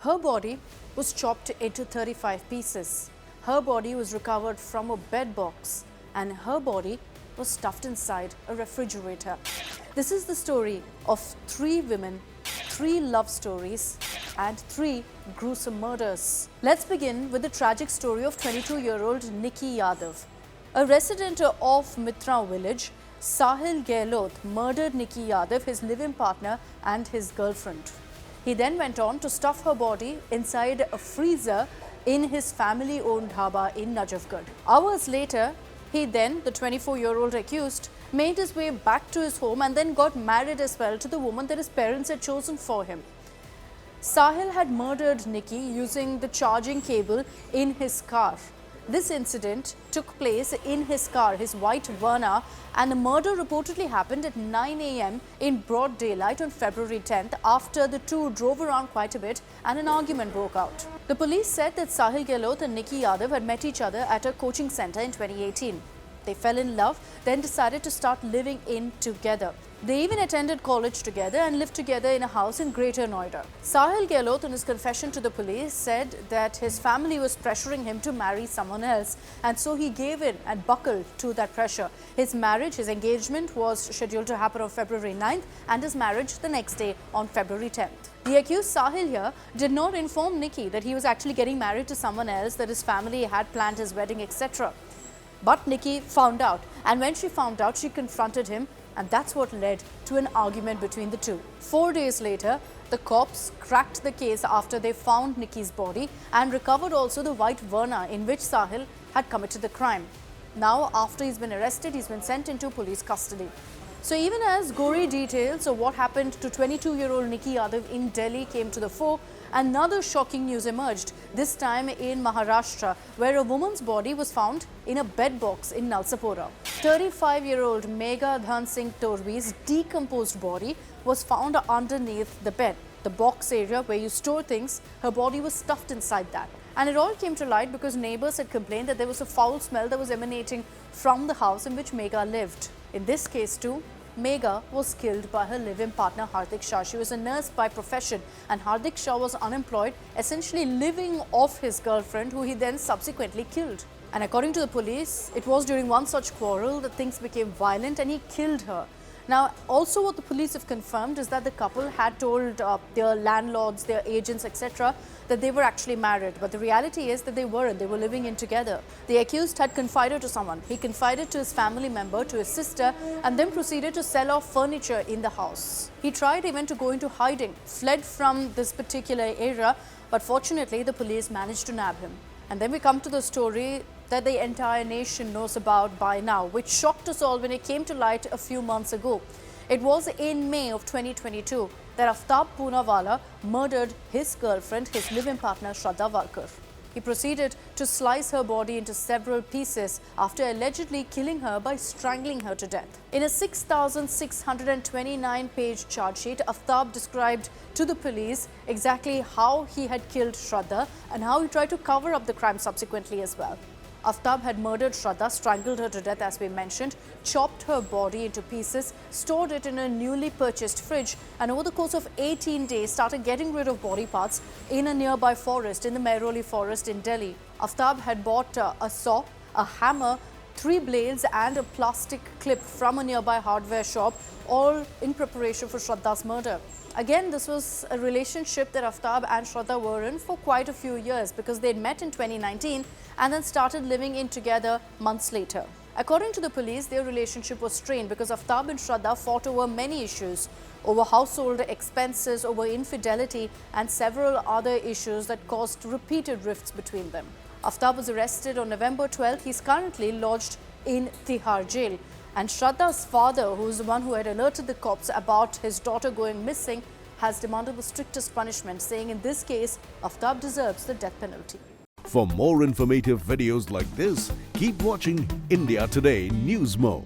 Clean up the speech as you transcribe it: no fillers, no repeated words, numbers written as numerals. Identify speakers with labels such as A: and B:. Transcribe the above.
A: Her body was chopped into 35 pieces. Her body was recovered from a bed box and her body was stuffed inside a refrigerator. This is the story of 3 women, 3 love stories and 3 gruesome murders. Let's begin with the tragic story of 22-year-old Nikki Yadav. A resident of Mitra village, Sahil Gehlot murdered Nikki Yadav, his live-in partner and his girlfriend. He then went on to stuff her body inside a freezer in his family-owned dhaba in Najafgarh. Hours later, he then, the 24-year-old accused, made his way back to his home and then got married as well to the woman that his parents had chosen for him. Sahil had murdered Nikki using the charging cable in his car. This incident took place in his car, his white Verna, and the murder reportedly happened at 9 a.m. in broad daylight on February 10th after the two drove around quite a bit and an argument broke out. The police said that Sahil Gehlot and Nikki Yadav had met each other at a coaching center in 2018. They fell in love, then decided to start living in together. They even attended college together and lived together in a house in Greater Noida. Sahil Gehlot, in his confession to the police, said that his family was pressuring him to marry someone else, and so he gave in and buckled to that pressure. His marriage, his engagement, was scheduled to happen on February 9th and his marriage the next day on February 10th. The accused Sahil here did not inform Nikki that he was actually getting married to someone else, that his family had planned his wedding, etc. But Nikki found out, and when she found out, she confronted him, and that's what led to an argument between the two. 4 days later, the cops cracked the case after they found Nikki's body and recovered also the white Verna in which Sahil had committed the crime. Now, after he's been arrested, he's been sent into police custody. So even as gory details of what happened to 22-year-old Nikki Yadav in Delhi came to the fore, another shocking news emerged, this time in Maharashtra, where a woman's body was found in a bed box in Nalasapora. 35-year-old Megha Singh Torvi's decomposed body was found underneath the bed. The box area where you store things, her body was stuffed inside that. And it all came to light because neighbors had complained that there was a foul smell that was emanating from the house in which Megha lived. In this case too, Megha was killed by her live-in partner Hardik Shah. She was a nurse by profession and Hardik Shah was unemployed, essentially living off his girlfriend, who he then subsequently killed. And according to the police, it was during one such quarrel that things became violent and he killed her. Now, also what the police have confirmed is that the couple had told their landlords, their agents, etc., that they were actually married. But the reality is that they weren't. They were living in together. The accused had confided to someone. He confided to his family member, to his sister, and then proceeded to sell off furniture in the house. He tried even to go into hiding, fled from this particular area, but fortunately the police managed to nab him. And then we come to the story that the entire nation knows about by now, which shocked us all when it came to light a few months ago. It was in May of 2022 that Aftab Poonawalla murdered his girlfriend, his live-in partner Shraddha Walkar. He proceeded to slice her body into several pieces after allegedly killing her by strangling her to death. In a 6,629-page charge sheet, Aftab described to the police exactly how he had killed Shraddha and how he tried to cover up the crime subsequently as well. Aftab had murdered Shraddha, strangled her to death as we mentioned, chopped her body into pieces, stored it in a newly purchased fridge, and over the course of 18 days started getting rid of body parts in a nearby forest, in the Mehrauli forest in Delhi. Aftab had bought a saw, a hammer, 3 blades and a plastic clip from a nearby hardware shop, all in preparation for Shraddha's murder. Again, this was a relationship that Aftab and Shraddha were in for quite a few years because they'd met in 2019 and then started living in together months later. According to the police, their relationship was strained because Aftab and Shraddha fought over many issues, over household expenses, over infidelity and several other issues that caused repeated rifts between them. Aftab was arrested on November 12th. He's currently lodged in Tihar jail. And Shraddha's father, who is the one who had alerted the cops about his daughter going missing, has demanded the strictest punishment, saying in this case, Aftab deserves the death penalty.
B: For more informative videos like this, keep watching India Today News Mo.